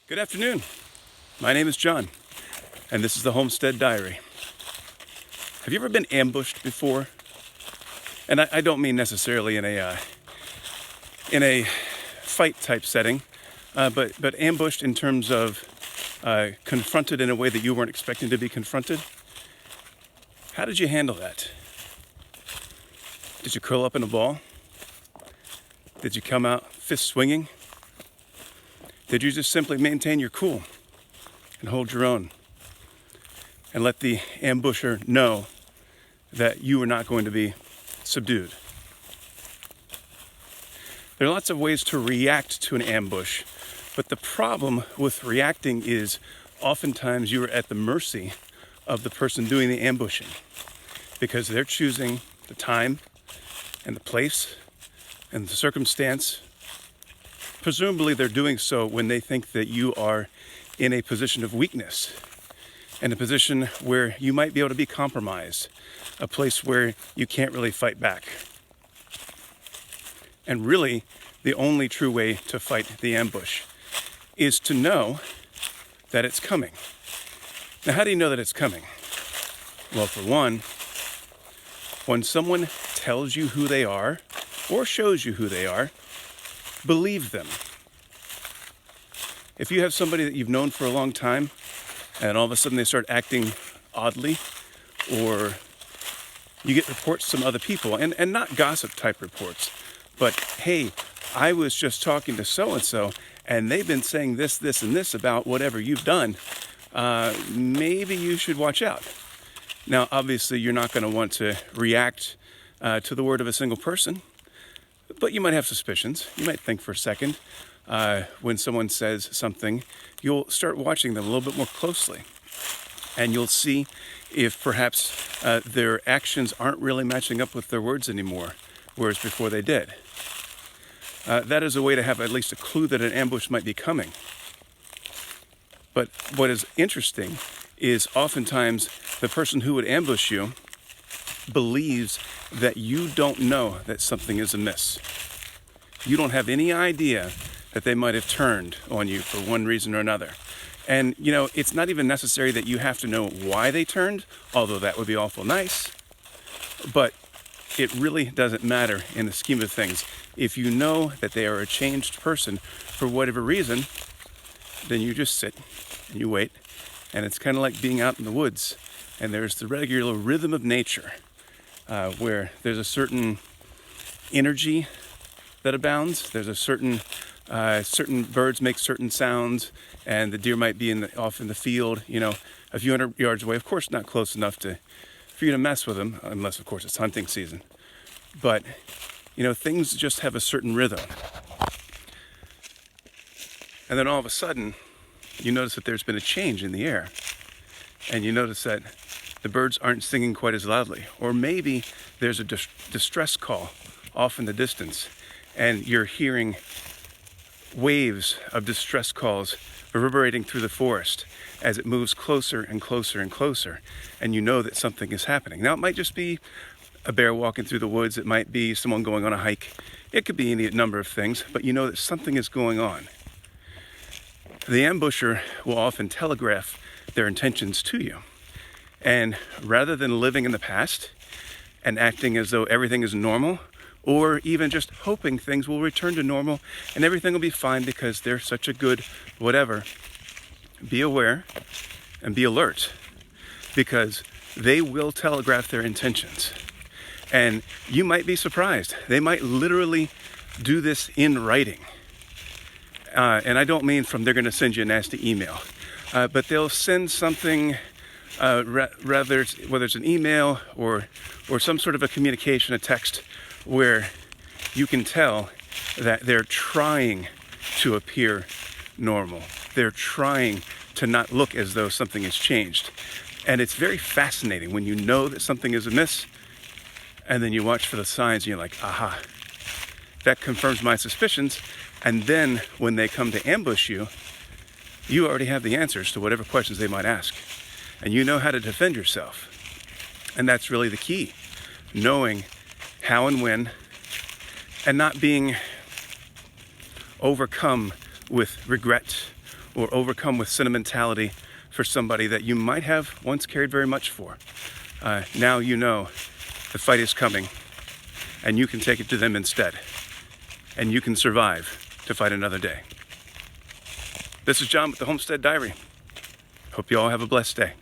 Good afternoon. My name is John, and this is the Homestead Diary. Have you ever been ambushed before? And I don't mean necessarily in a fight type setting, but ambushed in terms of confronted in a way that you weren't expecting to be confronted. How did you handle that? Did you curl up in a ball? Did you come out fist swinging? Did you just simply maintain your cool and hold your own and let the ambusher know that you were not going to be subdued? There are lots of ways to react to an ambush, but the problem with reacting is oftentimes you are at the mercy of the person doing the ambushing because they're choosing the time and the place and the circumstance. Presumably they're doing so when they think that you are in a position of weakness, in a position where you might be able to be compromised, a place where you can't really fight back. And really, the only true way to fight the ambush is to know that it's coming. Now, how do you know that it's coming? Well, for one, when someone tells you who they are or shows you who they are, believe them. If you have somebody that you've known for a long time and all of a sudden they start acting oddly, or you get reports from other people, and not gossip type reports, but hey, I was just talking to so-and-so and they've been saying this, this, and this about whatever you've done, maybe you should watch out. Now, obviously, you're not going to want to react to the word of a single person, but you might have suspicions. You might think for a second when someone says something, you'll start watching them a little bit more closely. And you'll see if perhaps their actions aren't really matching up with their words anymore, whereas before they did. That is a way to have at least a clue that an ambush might be coming. But what is interesting is oftentimes the person who would ambush you believes that you don't know that something is amiss. You don't have any idea that they might have turned on you for one reason or another. And, it's not even necessary that you have to know why they turned, although that would be awful nice. But it really doesn't matter in the scheme of things. If you know that they are a changed person for whatever reason, then you just sit and you wait. And it's kind of like being out in the woods. And there's the regular rhythm of nature. Where there's a certain energy that abounds. There's a certain birds make certain sounds, and the deer might be off in the field, a few hundred yards away. Of course, not close enough for you to mess with them, unless, of course, it's hunting season. But, things just have a certain rhythm. And then all of a sudden, you notice that there's been a change in the air. And you notice that the birds aren't singing quite as loudly. Or maybe there's a distress call off in the distance, and you're hearing waves of distress calls reverberating through the forest as it moves closer and closer and closer, and you know that something is happening. Now, it might just be a bear walking through the woods. It might be someone going on a hike. It could be any number of things, but you know that something is going on. The ambusher will often telegraph their intentions to you. And rather than living in the past and acting as though everything is normal, or even just hoping things will return to normal and everything will be fine because they're such a good whatever, be aware and be alert, because they will telegraph their intentions. And you might be surprised. They might literally do this in writing. And I don't mean they're going to send you a nasty email, but they'll send something, whether it's an email or some sort of a communication, a text, where you can tell that they're trying to appear normal. They're trying to not look as though something has changed. And it's very fascinating when you know that something is amiss, and then you watch for the signs and you're like, aha, that confirms my suspicions. And then when they come to ambush you, you already have the answers to whatever questions they might ask. And you know how to defend yourself. And that's really the key. Knowing how and when, and not being overcome with regret or overcome with sentimentality for somebody that you might have once cared very much for. Now you know the fight is coming, and you can take it to them instead, and you can survive to fight another day. This is John with the Homestead Diary. Hope you all have a blessed day.